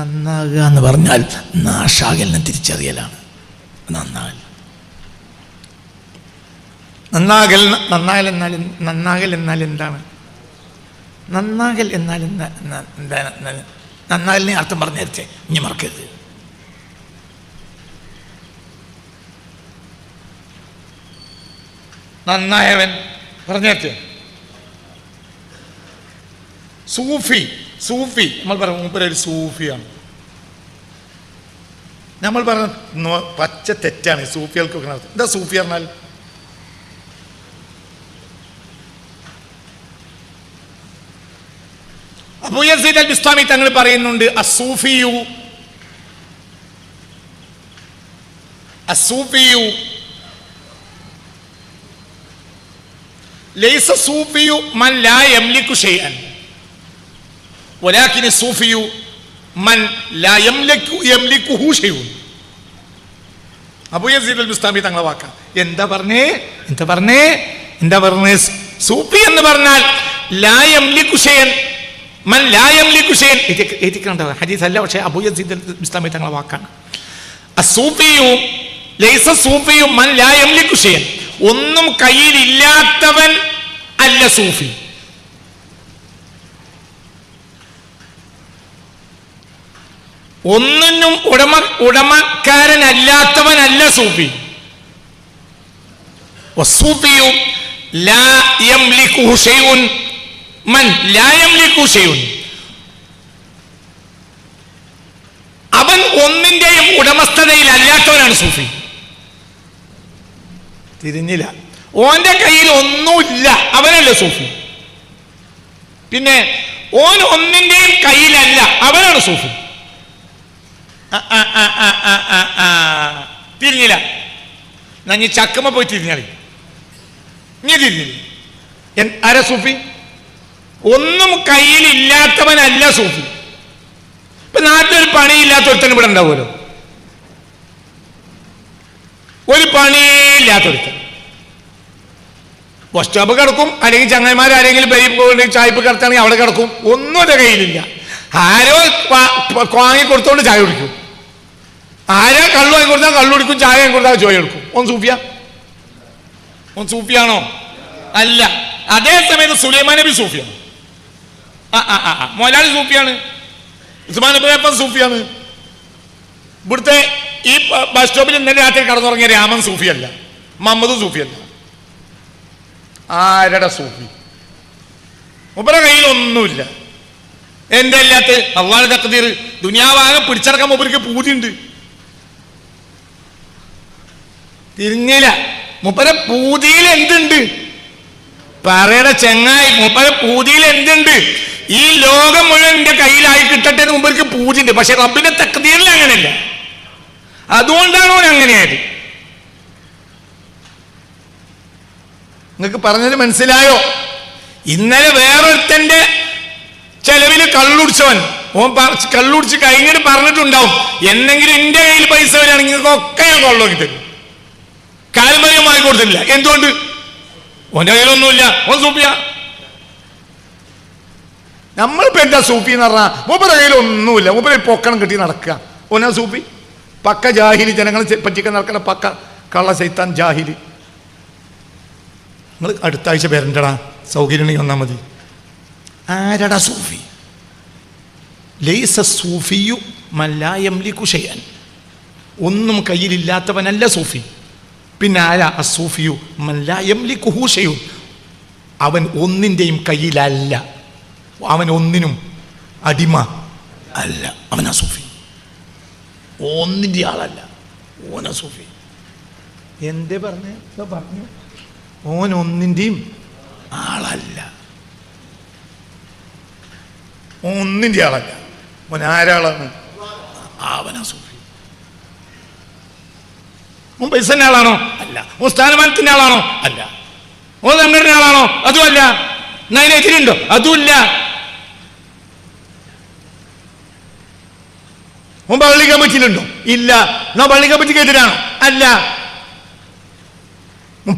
നന്നാകുക എന്ന് പറഞ്ഞാൽ നാശാകലിനെ തിരിച്ചറിയലാണ്. നന്നാകൽ എന്നാൽ എന്താണ്? നന്നാകൽ എന്നാൽ എന്താണ്? നന്നാകലിനെ അർത്ഥം പറഞ്ഞു നേരത്തെ ഇനി മറക്കരുത്. നന്നായവൻ പറഞ്ഞേറ്റ്. സൂഫി നമ്മൾ പറഞ്ഞു മൂപ്പരൊരു സൂഫിയാണ്. നമ്മൾ പറഞ്ഞ പച്ച തെറ്റാണ് സൂഫികൾക്കൊക്കെ. എന്താ സൂഫി പറഞ്ഞാൽ? അബൂ യസീദ് അൽ ബിസ്താമി തങ്ങൾ പറയുന്നുണ്ട്, അസ്സൂഫിയു ലൈസ സൂഫിയു മൻ ലാ യംലികു ഷൈഅൻ വലാകിൻ സൂഫിയു മൻ ലാ യംലികുഹു ഷൈഉൻ. അബൂ യസീദ് അൽ ബിസ്താമി തങ്ങളെ വാക്ക. എന്താ പറഞ്ഞേ? സൂഫി എന്ന് പറഞ്ഞാൽ ലാ യംലികു ഷൈഅൻ, മൻ ലാ യംലികു ഷൈഅൻ. ഹദീസ് അല്ല, പക്ഷേ അബൂ യസീദ് അൽ ബിസ്താമി തങ്ങളെ വാക്കാണ്. അസ്സൂഫിയു ലൈസ സൂഫിയു മൻ ലാ യംലികു ഷൈഅൻ. ഒന്നും കയ്യിലില്ലാത്തവൻ അല്ല സൂഫി. ഒന്നിനും ഉടമക്കാരനല്ലാത്തവനല്ല സൂഫി. വസ്സൂഫിയു ലാ യംലികുഹു ഷൈഉൻ മൻ ലാ യംലികു ഷൈഉൻ. അവൻ ഒന്നിന്റെയും ഉടമസ്ഥതയിലല്ലാത്തവനാണ് സൂഫി. തിരിഞ്ഞില്ല. ഓന്റെ കയ്യിൽ ഒന്നുമില്ല, അവനല്ല സൂഫി. പിന്നെ ഓൻ ഒന്നിന്റെയും കയ്യിലല്ല, അവനാണ് സൂഫി. തിരിഞ്ഞില്ല. നീ ചക്കമ്മ പോയി തിരിഞ്ഞാളി. നീ തിരിഞ്ഞില്ല. ആരാ സൂഫി? ഒന്നും കയ്യിലില്ലാത്തവനല്ല സൂഫി. ഇപ്പൊ നാട്ടിലൊരു പണിയില്ലാത്ത ഒരുത്തൻ ഇവിടെ ഉണ്ടാവുമല്ലോ. ഒരു പണിയില്ലാത്തൊരുത്തൻ ബസ് സ്റ്റോപ്പ് കിടക്കും, അല്ലെങ്കിൽ ചങ്ങന്മാരാരെങ്കിലും ചായപ്പ് കിടത്താണെങ്കിൽ അവിടെ കിടക്കും. ഒന്നും ഒരു കയ്യിലില്ല. ആരോ വാങ്ങി കൊടുത്തോണ്ട് ചായ കുടിക്കും, ആരോ കള്ളു വാങ്ങി കൊടുത്താൽ കള്ളു കുടിക്കും, ചായ വാങ്ങി കൊടുത്താൽ ചോയ എടുക്കും. ഓൻ സൂഫിയാണോ? അല്ല. അതേ സമയത്ത് സുലൈമാൻ നബി സൂഫിയാണ്. മൊലാലി സൂഫിയാണ്. ഉസ്മാൻ നബി സൂഫിയാണ്. ഇവിടുത്തെ ഈ ബസ് സ്റ്റോപ്പിൽ ഇന്നലെ രാത്രി കടന്നുറങ്ങിയ രാമൻ സൂഫിയല്ല, മുഹമ്മദ് സൂഫിയല്ല. ആരുടെ സൂഫി? മുബറ കയ്യിൽ ഒന്നുമില്ല. എന്റെ അല്ലാത്ത അള്ളാഹുവിന്റെ തഖ്ദീർ ദുനിയാവാകെ പിടിച്ചടക്കാൻ മുബർക്ക് പൂതിയുണ്ട്. തിരിഞ്ഞില്ല. മുപ്പര പൂതിയിൽ എന്തുണ്ട്? പറയട ചെങ്ങായി, മുപ്പര പൂതിയിൽ എന്തുണ്ട്? ഈ ലോകം മുഴുവൻ എന്റെ കയ്യിലായി കിട്ടട്ടെ എന്ന് മുമ്പർക്ക് പൂതിയുണ്ട്. പക്ഷെ റബ്ബിന്റെ തഖ്ദീറിൽ അങ്ങനെയല്ല. അതുകൊണ്ടാണോ അങ്ങനെയായത്? നിങ്ങൾക്ക് പറഞ്ഞത് മനസ്സിലായോ? ഇന്നലെ വേറൊരുത്തന്റെ ചെലവിൽ കള്ളുടിച്ചവൻ, ഓൻ കള്ളുടിച്ച് കഴിഞ്ഞിട്ട് പറഞ്ഞിട്ടുണ്ടാവും, എന്നെങ്കിലും എന്റെ കയ്യിൽ പൈസ വരികയാണെങ്കിൽ നിങ്ങൾക്കൊക്കെ ഞാൻ കള്ളുവാക്കി തരും. കാൽമയം വാങ്ങി കൊടുത്തില്ല. എന്തുകൊണ്ട്? ഓന്റെ കയ്യിലൊന്നുമില്ല. ഓൻ സൂഫിയ. നമ്മളിപ്പോ എന്താ സൂഫി എന്ന് പറഞ്ഞാൽ മൂപ്പരുടെ കയ്യിലൊന്നുമില്ല, മൂപ്പര് പൊക്കണം കെട്ടി നടക്കുക. ഓനാ സൂഫി? പക്ക ജാഹിലി, ജനങ്ങളെ പറ്റിക്കാൻ നടക്കണ പക്ക കള്ള ശൈത്താൻ ജാഹിലി. നിങ്ങൾ അടുത്ത ആഴ്ച പേരൻ്റെടാ, സൗകര്യം വന്നാൽ മതി. ആരടാ സൂഫി? ലൈസ സൂഫിയു മൻ ലാ യംലികു ഷൈഅൻ. ഒന്നും കയ്യിലില്ലാത്തവനല്ല സൂഫി. പിന്നെ ആരാ അസൂഫിയു? മൻ ലാ യംലികുഹു ഷൈഉൻ. അവൻ ഒന്നിൻ്റെയും കയ്യിലല്ല, അവൻ ഒന്നിനും അടിമ അല്ല, അവനാ സൂഫി. ഒന്നിൻ്റെ ആളല്ല, ഓനാ സൂഫി. എന്തേ പറഞ്ഞു? ഓൻ ഒന്നിൻ്റെയും ആളല്ല, ഒന്നിൻ്റെ ആളല്ല. ഓൻ ആരാളാണ്? അവനാ സൂഫി. ഓൻ പൈസൻ്റെ ആളാണോ? അല്ല. ഓൻ സ്ഥാനമാനത്തിൻ്റെ ആളാണോ? അല്ല. ഓൻ സംഘടന ആളാണോ? അതുമല്ല. അതിനെതിരുണ്ടോ? അതുമില്ല. ഓൻ പള്ളി കമ്മിറ്റിയിലുണ്ടോ? ഇല്ല. എന്നാ പള്ളി കമ്മിറ്റിക്ക് എതിരാണോ? അല്ല.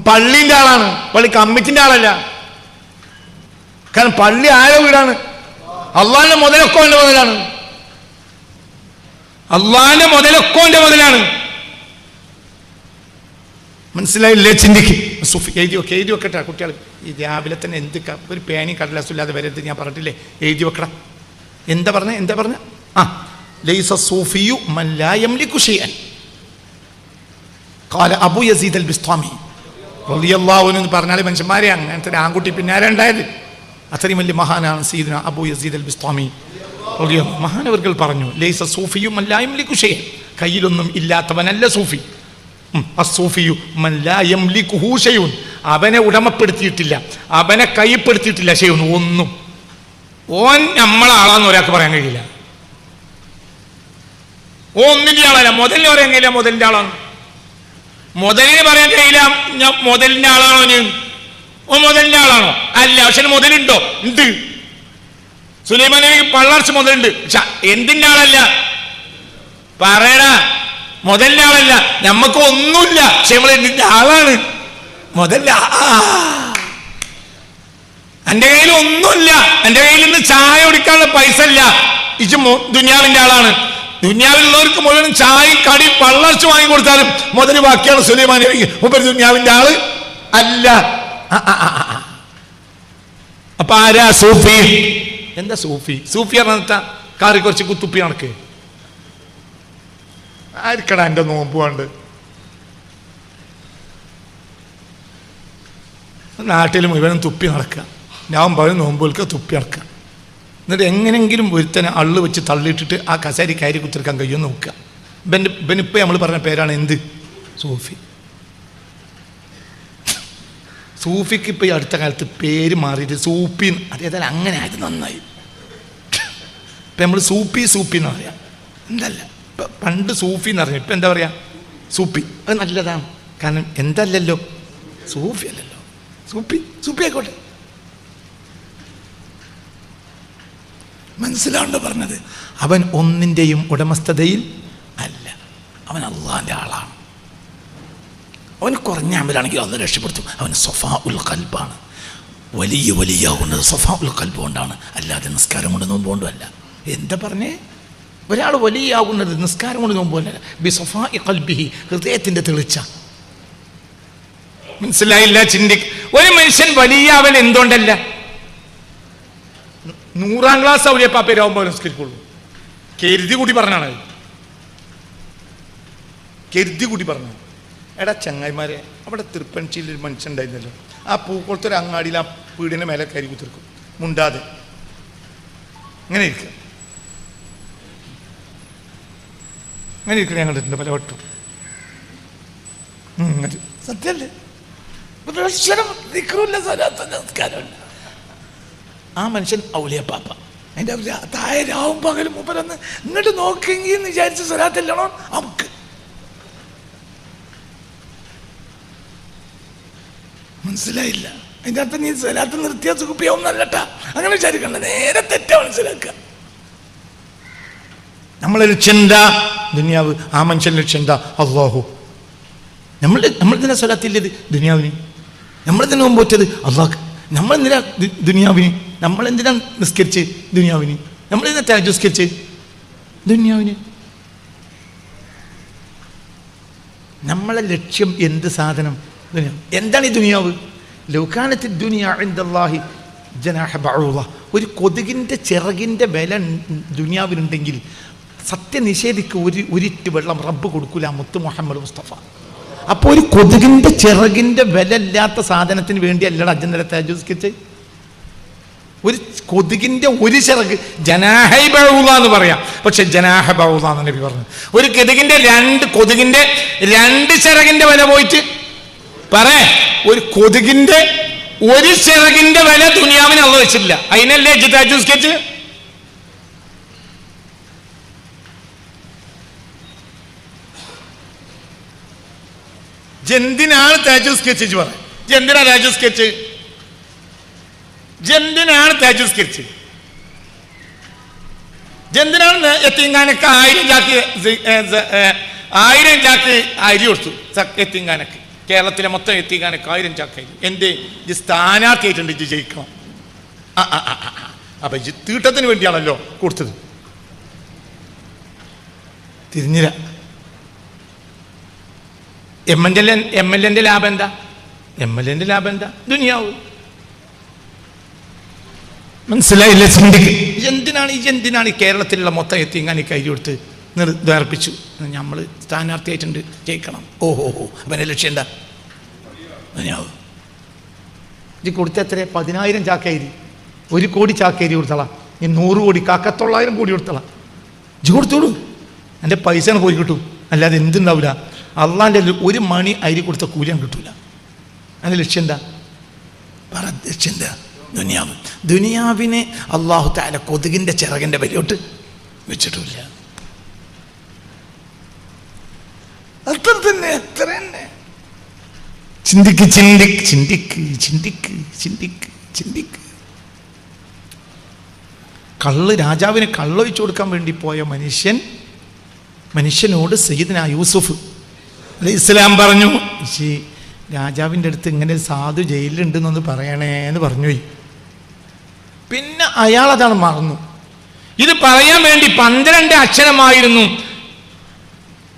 പള്ളിന്റെ ആളാണ്, പള്ളി കമ്മിറ്റിന്റെ ആളല്ല. കാരണം പള്ളി ആരോ വീടാണ്, അള്ളാഹിന്റെ മുതലൊക്കെ അവന്റെ മുതലാണ്. അള്ളാന്റെ മുതലൊക്കെ ഓന്റെ മുതലാണ്. മനസ്സിലായില്ലേ? ചിന്തിക്ക്. സുഫി എഴുതി വെക്കട്ടെ കുട്ടികൾ. ഈ രാവിലെ തന്നെ എന്ത് ഒരു പേനി കടലാസില്ലാതെ വരരുത് ഞാൻ പറഞ്ഞിട്ടില്ലേ? എഴുതി വെക്കണം. എന്താ പറഞ്ഞ ലൈസ സൂഫിയു മൻ ലാ യംലികു ശൈഅൻ ഖാല അബൂ യസീദ് അൽ ബിസ്താമി റളിയല്ലാഹു അൻഹു എന്ന് പറഞ്ഞാൽ മനുഷ്യന്മാരെ അങ്ങനത്തെ ഒരു ആൺകുട്ടി പിന്നാലെ ഉണ്ടായത്. അത്രയും വലിയ മഹാനാണ് സയ്യിദുനാ അബൂ യസീദ് അൽ ബിസ്താമി റളിയല്ലാഹു. മഹാനവർകൾ പറഞ്ഞു ലൈസ സൂഫിയു മൻ ലാ യംലികു ശൈഅൻ, കയ്യിലൊന്നും ഇല്ലാത്തവനല്ല സൂഫി. അസ്സൂഫിയു മൻ ലാ യംലികുഹു ശൈഉൻ, അവനെ ഉടമപ്പെടുത്തിയിട്ടില്ല, അവനെ കൈപ്പെടുത്തിയിട്ടില്ല ശൈഉൻ ഒന്നും. ഓൻ നമ്മളെ ആളാന്ന് ഒരാൾക്ക് പറയാൻ കഴിയില്ല. ഒന്നിന്റെ ആളല്ല. മുതലിന് പറയാൻ കഴിയില്ല മുതലിന്റെ ആളാണ്. മുതലിന് പറയാൻ കഴിയില്ല ഞാൻ മുതലിന്റെ ആളാണോ? ഓ മുതലിന്റെ ആളാണോ? അല്ല. പക്ഷെ മുതലുണ്ടോ? ഉണ്ട്. സുലൈമാൻ നബിക്ക് പള്ളർച്ച് മുതലുണ്ട്. പക്ഷെ എന്തിന്റെ ആളല്ല? പറയടാ. മുതലിന്റെ ആളല്ല. നമ്മക്ക് ഒന്നുമില്ല, പക്ഷെ നമ്മൾ എന്തിന്റെ ആളാണ്? മുതലിന്റെ. എന്റെ കയ്യിൽ ഒന്നുമില്ല, എന്റെ കയ്യിൽ നിന്ന് ചായ കുടിക്കാനുള്ള പൈസ ഇല്ല. ഇജ് ദുനിയാവിന്റെ ആളാണ്. ദുനിയാവിലുള്ളവർക്ക് മുഴുവൻ ചായയും കടി പള്ളർച്ച് വാങ്ങി കൊടുത്താലും മുതൽ ബാക്കിയാണ് സുലൈമാൻ നബിക്ക്. മുമ്പ് ദുനിയാവിന്റെ ആള് അല്ല. അപ്പൊ ആരാ സൂഫി? എന്താ സൂഫി? സൂഫി പറഞ്ഞ കാറി കുറച്ച് കുത്തുപ്പി കണക്ക് ആർക്കടാ എന്റെ നോമ്പ് വേണ്ട? നാട്ടിൽ മുഴുവനും തുപ്പി നടക്കുക. ഞാൻ പറയും നോമ്പുകൾക്ക് തുപ്പി നടക്കുക. എന്നിട്ട് എങ്ങനെങ്കിലും ഒരുത്തനെ അള്ളു വെച്ച് തള്ളിയിട്ടിട്ട് ആ കസേരി കയറി കുത്തിരിക്കാൻ കഴിയുമെന്ന് നോക്കുക. ബനിപ്പം നമ്മൾ പറഞ്ഞ പേരാണ് എന്ത്? സൂഫി. സൂഫിക്ക് ഇപ്പം ഈ അടുത്ത കാലത്ത് പേര് മാറിയിട്ട് സൂപ്പി. അതേതായാലും അങ്ങനെ ആയത് നന്നായി. ഇപ്പം നമ്മൾ സൂപ്പി എന്ന് പറയാം. എന്തല്ല ഇപ്പം പണ്ട് സൂഫി എന്ന് പറഞ്ഞു, ഇപ്പം എന്താ പറയുക? സൂപ്പി. അത് നല്ലതാണ്. കാരണം എന്തല്ലല്ലോ, സൂഫി അല്ലല്ലോ. സൂപ്പി ആയിക്കോട്ടെ. മനസ്സിലാണ്ട് പറഞ്ഞത്. അവൻ ഒന്നിൻ്റെയും ഉടമസ്ഥതയിൽ അല്ല, അവൻ അള്ളാന്റെ ആളാണ്. അവന് കുറഞ്ഞ അമലാണെങ്കിൽ അള്ളാഹ് രക്ഷപ്പെടുത്തും. അവൻ സഫാ ഉൽ ഖൽബാണ്. വലിയാവുന്നത് സഫാ ഉൽ ഖൽബ് കൊണ്ടാണ്, അല്ലാതെ നിസ്കാരം കൊണ്ട് നോമ്പുകൊണ്ടും അല്ല. എന്താ പറഞ്ഞേ? ഒരാൾ വലിയാവുന്നത് നിസ്കാരം കൊണ്ട് നോമ്പുകൊണ്ടല്ല, ബി സഫാ ഖൽബിഹി, ഹൃദയത്തിന്റെ തെളിച്ച. മനസ്സിലായില്ല? ചിന്തിക്ക്. ഒരു മനുഷ്യൻ വലിയാവൽ എന്തുകൊണ്ടല്ല? 100ാം ക്ലാസ് ഔലിയപ്പാപ്പേരാവുമ്പോൾ നിസ്കരിക്കുള്ളൂ. കരുതി കൂടി പറഞ്ഞാണ്. കരുതി കൂടി പറഞ്ഞു. എടാ ചങ്ങായിമാരെ, അവിടെ തിരുപ്പൻചിയിൽ ഒരു മനുഷ്യൻ ഉണ്ടായിരുന്നല്ലോ, ആ പൂക്കോളത്തൊരു അങ്ങാടിയിൽ ആ വീടിൻ്റെ മേലെ കയറി കുത്തിർക്കും മുണ്ടാതെ. അങ്ങനെ ഇരിക്കുക. അങ്ങനെ ഇരിക്കണേ ഞാൻ കണ്ടിട്ടുണ്ട് പല വട്ടം. സത്യല്ലേ? ആ മനുഷ്യൻ ഔലിയപ്പാപ്പ. അതിൻ്റെ താഴെ രാവും പകലും മൂപ്പരന്ന് ഇങ്ങോട്ട് നോക്കെങ്കിൽ എന്ന് വിചാരിച്ച സ്വലാത്തല്ലണോ നമുക്ക്. മനസ്സിലായില്ല? അതിൻ്റെ അർത്ഥം നീ സ്വലാത്ത് നിർത്തിയാൽ സുഖിപ്പിയാവും നല്ലട്ടാ, അങ്ങനെ വിചാരിക്കണ്ട. നേരെ തെറ്റാ മനസ്സിലാക്കുക. നമ്മളെ ലക്ഷ്യം എന്താ? ദുനിയാവ്. ആ മനുഷ്യൻ്റെ ലക്ഷ്യം എന്താ? അല്ലാഹു. നമ്മൾ തന്നെ സ്വലാത്തില്ലത് ദുനിയാവിന്. നമ്മൾ തന്നെ മുമ്പോറ്റത് അള്ളാഹ്. നമ്മളെന്തിനാ ദുനിയാവിന്? നമ്മളെന്തിനാ നിസ്കരിച്ച് ദുനിയാവിന്? നമ്മളെന്തിനാ തഹജ്ജുദ് ദുനിയാവിന്? നമ്മളെ ലക്ഷ്യം എന്ത് സാധനം? ദുനിയാവ്. എന്താണ് ഈ ദുനിയാവ്? ലൗകാനത്തി ദുനിയ ഇൻദല്ലാഹി ജനാഹ ബഊള. ഒരു കൊതുകിൻ്റെ ചിറകിൻ്റെ വില ദുനിയാവിനുണ്ടെങ്കിൽ സത്യനിഷേധിക്ക് ഒരിറ്റ് വെള്ളം റബ്ബ് കൊടുക്കൂല. മുത്ത് മുഹമ്മദ് മുസ്തഫ. അപ്പോൾ ഒരു കൊതുകിൻ്റെ ചിറകിൻ്റെ വില ഇല്ലാത്ത സാധനത്തിന് വേണ്ടി അല്ലട അജന്തര തഹജ്ജുദ്. ഒരു കൊതുകിൻ്റെ ഒരു ചിറക് ജനാഹൈ ബഊള എന്ന് പറയാം, പക്ഷെ ജനാഹ ബഊള എന്ന് നബി പറഞ്ഞു. ഒരു കൊതുകിൻ്റെ രണ്ട് ചിറകിൻ്റെ വില പോയിട്ട് ഒരു കൊതുകിൻ്റെ ഒരു ചിറകിൻ്റെ വില ദുനിയാവിന് അള്ളാഹ് വെച്ചില്ല. അതിനല്ലേ തഹജ്ജുദ്. എന്തിനാണ് തഹജ്ജുദ് സ്കെച്ച് പറയാം? എന്തിനാണ് തഹജ്ജുദ് സ്കെച്ച്? എന്തിനാണ് തഹജ്ജുദ് സ്കെച്ച്? എന്തിനാണ് യത്തീംഖാനക്ക് 1000 ചാക്ക് അരി കൊടുത്തു? യത്തീംഖാനക്ക്, കേരളത്തിലെ മൊത്തം യത്തീംഖാനക്ക് 1000 ചാക്ക് അരി. എന്ത്? സ്ഥാനാർത്ഥിയായിട്ടുണ്ട്, ഇജ്ജ് ജയിക്കണം. അപ്പൊ ഇജ്ജ് തീട്ടത്തിന് വേണ്ടിയാണല്ലോ കൊടുത്തത്. തിരിഞ്ഞില്ല. MLA ലാഭം എന്താ? MLA ലാഭം എന്താ? ദുനിയാവ്. മനസ്സിലായില്ല? ചിന്തിക്ക്. എന്തിനാണ് ഈ കേരളത്തിലുള്ള മൊത്തം എത്തിങ്ങാൻ ഈ കൈ കൊടുത്ത് നിർദ്ധാർപ്പിച്ചു? നമ്മൾ സ്ഥാനാർത്ഥിയായിട്ടുണ്ട്, ജയിക്കണം. ഓഹോ അവൻ്റെ ലക്ഷ്യം എന്താ? ദുനിയാവ്. ഇത് കൊടുത്ത എത്ര? 10,000 ചാക്കേരി, 1 കോടി ചാക്കേരി കൊടുത്തളാം. ഈ 100 കോടി 900 കോടി കൊടുത്തളാം. ജി കൊടുത്തോളൂ, എൻ്റെ പൈസ പോയി കിട്ടും. അല്ലാതെ എന്തുണ്ടാവില്ല. അള്ളാൻ്റെ 1 മണി അരി കൊടുത്ത കൂലിയും കിട്ടൂല. അതിൻ്റെ ലക്ഷ്യം എന്താ? പറ, ലക്ഷ്യം എന്താ? ദുനിയാവ്. ദുനിയാവിനെ അള്ളാഹു തആല കൊതുകിൻ്റെ ചിറകിൻ്റെ വിലയോട്ട് വെച്ചിട്ടില്ല. അത്ര തന്നെ, അത്ര തന്നെ. ചിന്തിക്ക് ചിന്തിക്ക് ചിന്തിക്ക് ചിന്തിക്ക് ചിന്തിക്ക് ചിന്തിക്ക്. രാജാവിന് കള്ളൊഴിച്ചു കൊടുക്കാൻ വേണ്ടി പോയ മനുഷ്യനോട് സയ്യിദ്ന യൂസുഫ് അലൈഹിസ്സലാം പറഞ്ഞു, രാജാവിൻ്റെ അടുത്ത് ഇങ്ങനെ സാധു ജയിലിലുണ്ടെന്നൊന്ന് പറയണേ എന്ന് പറഞ്ഞു. പിന്നെ അയാളതാണ് മറന്നു. ഇത് പറയാൻ വേണ്ടി 12 അക്ഷരമായിരുന്നു.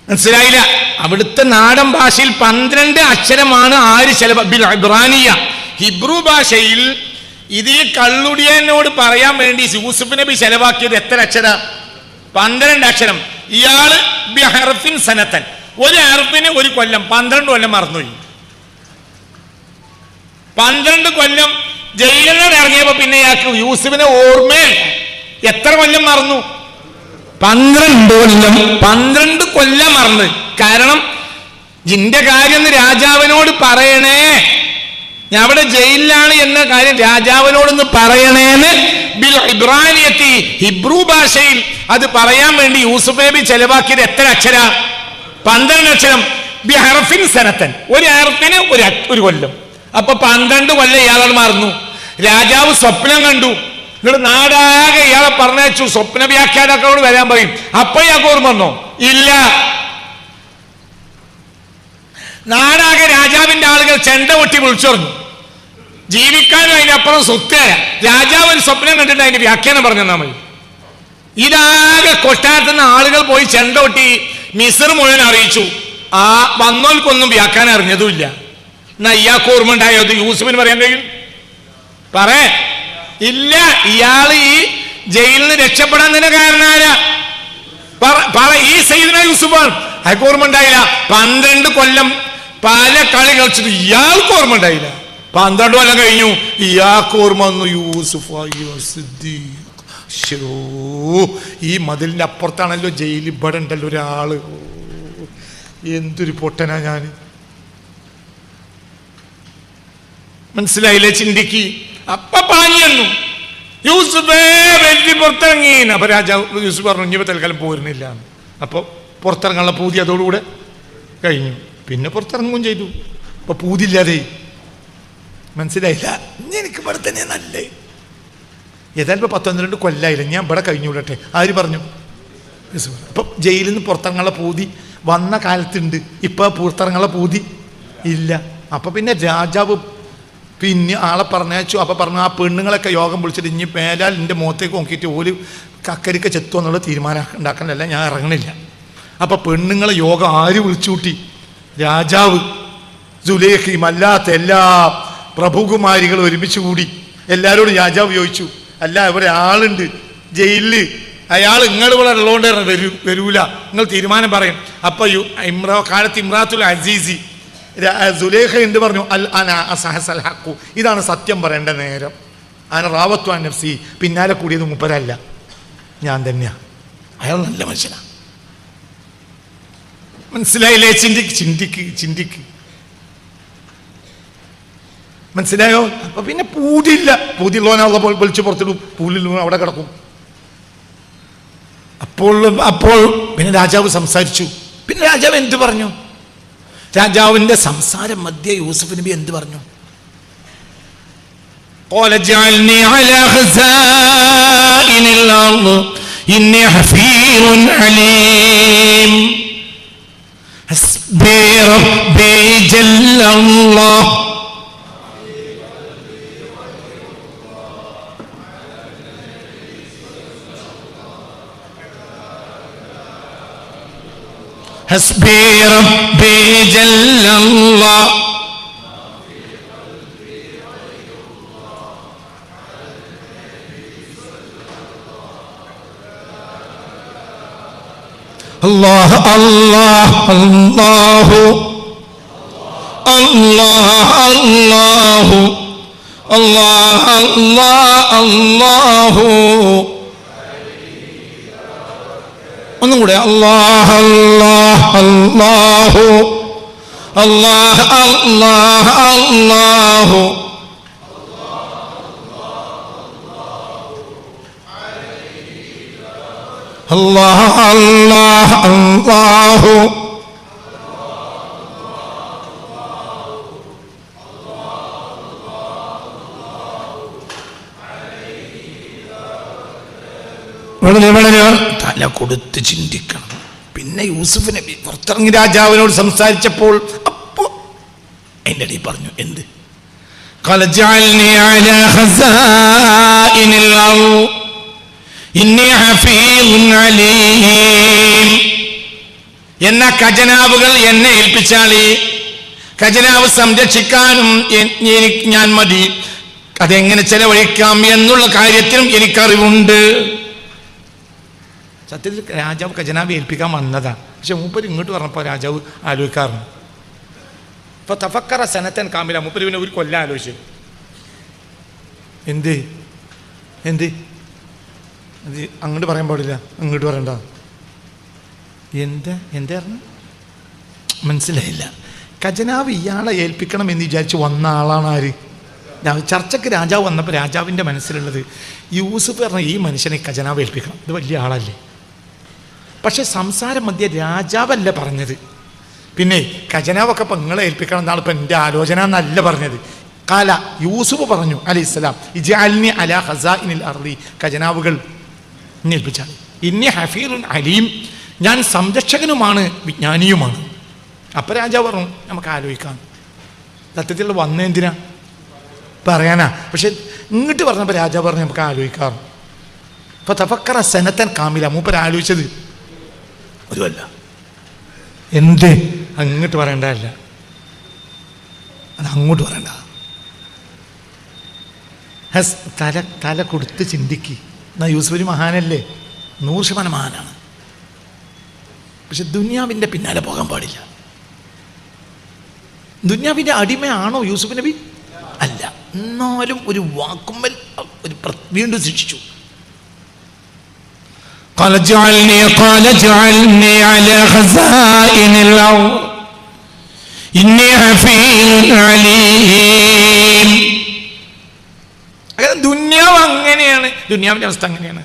മനസ്സിലായില്ല? അവിടുത്തെ നാടൻ ഭാഷയിൽ 12 അക്ഷരമാണ്. ഇബ്രാനിയ, ഹിബ്രു ഭാഷയിൽ ഇത് ഈ കള്ളുടിയനോട് പറയാൻ വേണ്ടി യൂസുഫ് നബി ചെലവാക്കിയത് എത്ര അക്ഷര? 12 അക്ഷരം. ഇയാള് ബിഹർഫിൻ സനത്തൻ, 1 ഹർഫിന് 1 കൊല്ലം, 12 കൊല്ലം മറന്നുപോയി. 12 കൊല്ലം ജയിലിൽ നിന്ന് ഇറങ്ങിയപ്പോ പിന്നെ ഇയാൾക്ക് യൂസുഫിനെ ഓർമ്മയില്ല. എത്ര കൊല്ലം മറന്നു? 12 കൊല്ലം മറന്ന്. കാരണം ജിന്റെ കാര്യം രാജാവിനോട് പറയണേ, ഞാൻ അവിടെ ജയിലിലാണ് എന്ന കാര്യം രാജാവിനോടൊന്ന് പറയണേന്ന് ഇബ്രാനിയത്തി, ഹിബ്രു ഭാഷയിൽ അത് പറയാൻ വേണ്ടി യൂസുഫ് നബി ചെലവാക്കിയത് എത്ര അക്ഷര? 12 അക്ഷരം. ബിഹർഫിൻ സനത്തൻ, 1 ഹർഫിന് 1 കൊല്ലം. അപ്പൊ 12 കൊല്ലം ഇയാളെ മറന്നു. രാജാവ് സ്വപ്നം കണ്ടു. എന്നിട്ട് നാടാകെ ഇയാളെ പറഞ്ഞയച്ചു. സ്വപ്ന വ്യാഖ്യാതാക്കളോട് വരാൻ പറയും. അപ്പൊ ഇയാൾക്ക് ഓർമ്മ വന്നോ? ഇല്ല. നാടാകെ രാജാവിന്റെ ആളുകൾ ചെണ്ട പൊട്ടി വിളിച്ചോർന്നു. ജീവിക്കാനും അതിനപ്പുറം സ്വത്ത്. രാജാവ് ഒരു സ്വപ്നം കണ്ടിട്ട് അതിന്റെ വ്യാഖ്യാനം പറഞ്ഞു തന്നാൽ മതി. ഇതാകെ കൊട്ടാരത്തുന്ന ആളുകൾ പോയി ചെണ്ട പൊട്ടി മിസ്ർ മുഴുവൻ അറിയിച്ചു. ആ വന്നോൽക്കൊന്നും വ്യാഖ്യാനം അറിഞ്ഞതുമില്ല. എന്നാ ഇയാൾക്ക് ഓർമ്മ ഉണ്ടായോ? അത് യൂസുഫിന് പറയാൻ കഴിയും? ഇല്ല. ഇയാൾ ഈ ജയിലിൽ നിന്ന് രക്ഷപ്പെടാൻ തന്നെ കാരണാരാ? ഈ സയ്യിദ്ന യൂസുഫാണ്. അയാൾക്ക് ഓർമ്മ ഉണ്ടായില്ല. 12 കൊല്ലം പല കളി കളിച്ചിട്ട് ഇയാൾക്ക് ഓർമ്മ ഉണ്ടായില്ല. 12 കൊല്ലം കഴിഞ്ഞു, ഇയാൾക്ക് ഓർമ്മ വന്നു. യൂസുഫ് ഈ മതിലിന്റെ അപ്പുറത്താണല്ലോ ജയിൽ, ഇവിടെ ഉണ്ടല്ലോ ഒരാള്. എന്തൊരു പൊട്ടനാ ഞാൻ. മനസ്സിലായില്ലേ? ചിന്തിക്ക്. അപ്പ പാഞ്ഞു യൂസുഫേ വെല്ലി പുറത്തിറങ്ങി. അപ്പൊ രാജാവ് യൂസുഫ് പറഞ്ഞു, ഇനി തൽക്കാലം പോരുന്നില്ല. അപ്പൊ പുറത്തിറങ്ങാനുള്ള പൂതി അതോടുകൂടെ കഴിഞ്ഞു. പിന്നെ പുറത്തിറങ്ങുകയും ചെയ്തു. അപ്പൊ പൂതില്ലാതെ. മനസ്സിലായില്ല? എനിക്ക് ഇവിടെ തന്നെ നല്ലേ. ഏതായാലും ഇപ്പൊ 12 കൊല്ലായില്ല, ഞാൻ ഇവിടെ കഴിഞ്ഞു വിടട്ടെ. ആര് പറഞ്ഞു? അപ്പൊ ജയിലിൽ നിന്ന് പുറത്തിറങ്ങാനുള്ള പൂതി വന്ന കാലത്തുണ്ട്. ഇപ്പൊ പുറത്തിറങ്ങാനുള്ള പൂതി ഇല്ല. അപ്പൊ പിന്നെ രാജാവ് പിന്നെ ആളെ പറഞ്ഞയച്ചു. അപ്പൊ പറഞ്ഞു, ആ പെണ്ണുങ്ങളൊക്കെ യോഗം വിളിച്ചിട്ട് ഇനി മേലാൽ എൻ്റെ മുഖത്തേക്ക് നോക്കിയിട്ട് ഒരു കക്കരിക്ക ചെത്തുക എന്നുള്ള തീരുമാനം ഉണ്ടാക്കാനല്ല, ഞാൻ ഇറങ്ങണില്ല. അപ്പൊ പെണ്ണുങ്ങളെ യോഗം ആര് വിളിച്ചു കൂട്ടി? രാജാവ്, സുലേഖയും അല്ലാത്ത എല്ലാ പ്രഭുകുമാരികളും ഒരുമിച്ച് കൂടി. എല്ലാവരോടും രാജാവ് ചോദിച്ചു, അല്ല ഇവിടെ ആളുണ്ട് ജയിലില്, അയാൾ നിങ്ങൾ ഇവിടെ ഉള്ളതുകൊണ്ട് വരൂല, നിങ്ങൾ തീരുമാനം പറയും. അപ്പൊ കാലത്ത് ഇമ്രാത്തുൽ അസീസി സുലേഖ എന്ത് പറഞ്ഞു? ഇതാണ് സത്യം പറയേണ്ട നേരം. അങ്ങനെ റാവത്തു നഫ്സി, പിന്നാലെ കൂടിയത് മൂപ്പരല്ല, ഞാൻ തന്നെയാ. അയാൾ നല്ല മനുഷ്യനാ. മനസ്സിലായില്ലേ? ചിന്തിക്ക്. മനസ്സിലായോ? അപ്പൊ പിന്നെ പൂതിയില്ല. പൂതിയുള്ളവനെ വിളിച്ച് പുറത്തിടും, പൂലിൽ അവിടെ കിടക്കും. അപ്പോൾ പിന്നെ രാജാവ് സംസാരിച്ചു. പിന്നെ രാജാവ് എന്ത് പറഞ്ഞു? രാജാവിന്റെ സംസാരം മധ്യ യൂസുഫ് നബി എന്ത് പറഞ്ഞു? قال اجعلني على خزائن الأرض إني حفيظ عليم حسبي ربي جل الله ഹസ്ബി റബ്ബി ജല്ലല്ലാഹ് അല്ലാഹ് അല്ലാഹ് അല്ലാഹു അല്ലാഹ് അല്ലാഹു അല്ലാഹ് അല്ലാഹ് അല്ലാഹു. ഒന്നും കൂടെ അല്ലാഹ് അല്ലാഹ് അല്ലാഹു അല്ലാഹ് അല്ലാഹ് അല്ലാഹു. അല്ലാഹ് അല്ലാഹ് അല്ലാഹു. വളരെ തല കൊടുത്ത് ചിന്തിക്കണം. പിന്നെ യൂസുഫ് നബി പുറത്തിറങ്ങി രാജാവിനോട് സംസാരിച്ചപ്പോൾ അപ്പോ അതിൻ്റെ ഇടയിൽ പറഞ്ഞു എന്ത്? ഖാല ജഅൽനി അലാ ഖസാഇനിൽ അർദ് ഇന്നി ഹഫീദുൻ അലീം. എന്നാ ഖജനാവുകൾ എന്നെ ഏൽപ്പിച്ചാളി, ഖജനാവ് സംരക്ഷിക്കാനും ഞാൻ മതി, അതെങ്ങനെ ചെലവഴിക്കാം എന്നുള്ള കാര്യത്തിലും എനിക്കറിവുണ്ട്. സത്യത്തിൽ രാജാവ് ഖജനാവ് ഏൽപ്പിക്കാൻ വന്നതാണ്. പക്ഷെ മൂപ്പര് ഇങ്ങോട്ട് പറഞ്ഞപ്പോൾ രാജാവ് ആലോചിക്കാറുണ്ട്. ഇപ്പൊ തഫക്കറ സനത്തൻ കാമില, മൂപ്പര് പിന്നെ ഒരു കൊല്ലം ആലോചിച്ചു. എന്ത് എന്ത് അത് അങ്ങോട്ട് പറയാൻ പാടില്ല, അങ്ങോട്ട് പറയണ്ട. എന്തായിരുന്നു മനസ്സിലായില്ല. ഖജനാവ് ഇയാളെ ഏൽപ്പിക്കണം എന്ന് വിചാരിച്ച് വന്ന ആളാണ് ആര്? ചർച്ചയ്ക്ക് രാജാവ് വന്നപ്പോൾ രാജാവിൻ്റെ മനസ്സിലുള്ളത് യൂസുഫ് പറഞ്ഞ ഈ മനുഷ്യനെ ഖജനാവ് ഏൽപ്പിക്കണം, ഇത് വലിയ ആളല്ലേ. പക്ഷെ സംസാരം മധ്യ രാജാവല്ല പറഞ്ഞത്. പിന്നെ ഖജനാവൊക്കെ ഇപ്പം നിങ്ങളെ ഏൽപ്പിക്കണം എന്നാണ് ഇപ്പം എൻ്റെ ആലോചന എന്നല്ല പറഞ്ഞത്. കാല യൂസുഫ് പറഞ്ഞു അലൈഹിസ്സലാം ഇജ്അൽനി അലാ ഖസാഇനിൽ അർളി, ഖജനാവുകൾ ഏൽപ്പിച്ചാൽ. ഇന്നി ഹഫീറുൻ അലീം, ഞാൻ സംരക്ഷകനുമാണ് വിജ്ഞാനിയുമാണ്. അപ്പം രാജാവ് പറഞ്ഞു നമുക്ക് ആലോചിക്കാം. സത്യത്തിൽ വന്ന എന്തിനാ പറയാനാ. പക്ഷെ ഇങ്ങോട്ട് പറഞ്ഞപ്പോൾ രാജാവ് പറഞ്ഞു നമുക്ക് ആലോചിക്കാം. ഇപ്പൊ തഫക്കറ സനത്തൻ കാമില, മൂപ്പര് ആലോചിച്ചത് ഒരുവല്ല. എന്ത് അങ്ങോട്ട് പറയണ്ടല്ല, അത് അങ്ങോട്ട് പറയണ്ട. തല കൊടുത്ത് ചിന്തിക്ക്. എന്നാ യൂസുഫ് മഹാനല്ലേ, 100% മഹാനാണ്. പക്ഷെ ദുന്യാവിൻ്റെ പിന്നാലെ പോകാൻ പാടില്ല. ദുന്യാവിൻ്റെ അടിമയാണോ യൂസുഫ് നബി? അല്ല. എന്നാലും ഒരു വാക്കുമ്പൽ ഒരു വീണ്ടും ശിക്ഷിച്ചു. قال اجعلني على خزائن الأرض إني حفيظ عليم. ദുന്യാവ് അങ്ങനെയാണ്, ദുന്യാവിൻ്റെ അവസ്ഥ അങ്ങനെയാണ്.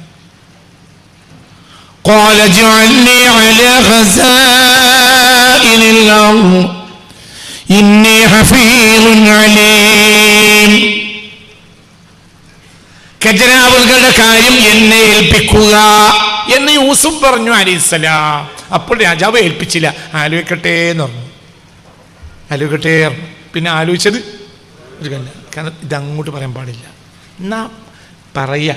قال اجعلني على خزائن الأرض إني حفيظ عليم. ഖജനാവുകളുടെ കാര്യം എന്നെ ഏൽപ്പിക്കുക എന്ന് യൂസുഫ് പറഞ്ഞു അലൈഹിസ്സലാം. അപ്പോൾ രാജാവ് ഏൽപ്പിച്ചില്ല. ആലോചിക്കട്ടെ എന്ന് പറഞ്ഞു. ആലോചിക്കട്ടെ. പിന്നെ ആലോചിച്ചത് ഒരു കല്ല. കാരണം ഇതങ്ങോട്ട് പറയാൻ പാടില്ല. എന്നാ പറയാ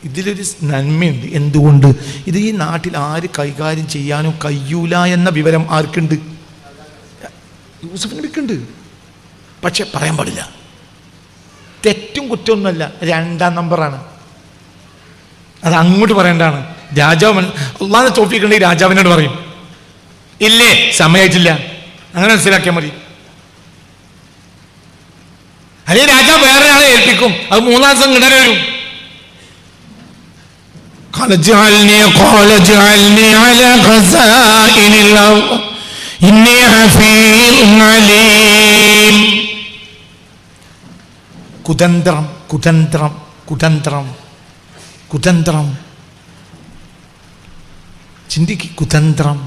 ഇതിലൊരു നന്മയുണ്ട്. എന്തുകൊണ്ട്? ഇത് ഈ നാട്ടിൽ ആര് കൈകാര്യം ചെയ്യാനും കഴിയൂല എന്ന വിവരം ആർക്കുണ്ട്? യൂസുഫ് നബിക്കുണ്ട്. പക്ഷെ പറയാൻ പാടില്ല. തെറ്റും കുറ്റമൊന്നുമല്ല, 2ാം നമ്പറാണ്. അത് അങ്ങോട്ട് പറയേണ്ടതാണ്. രാജാവ് അള്ളാഹുവിനെ തോൽപ്പിക്കണ്ടെങ്കിൽ രാജാവിനോട് പറയും, ഇല്ലേ സമയമായിട്ടില്ല, അങ്ങനെ മനസ്സിലാക്കിയാൽ മതി. അല്ലെങ്കിൽ രാജാവ് വേറെ ആളെ ഏൽപ്പിക്കും, അത് 3 ദിവസം കിടന്നു വരും. قال اجعلني على خزائن الأرض إني حفيظ عليم. കുതന്ത്രം കുതന്ത്രം കുതന്ത്രം കുതന്ത്രം ചിന്തിക്ക്. കുതന്ത്രം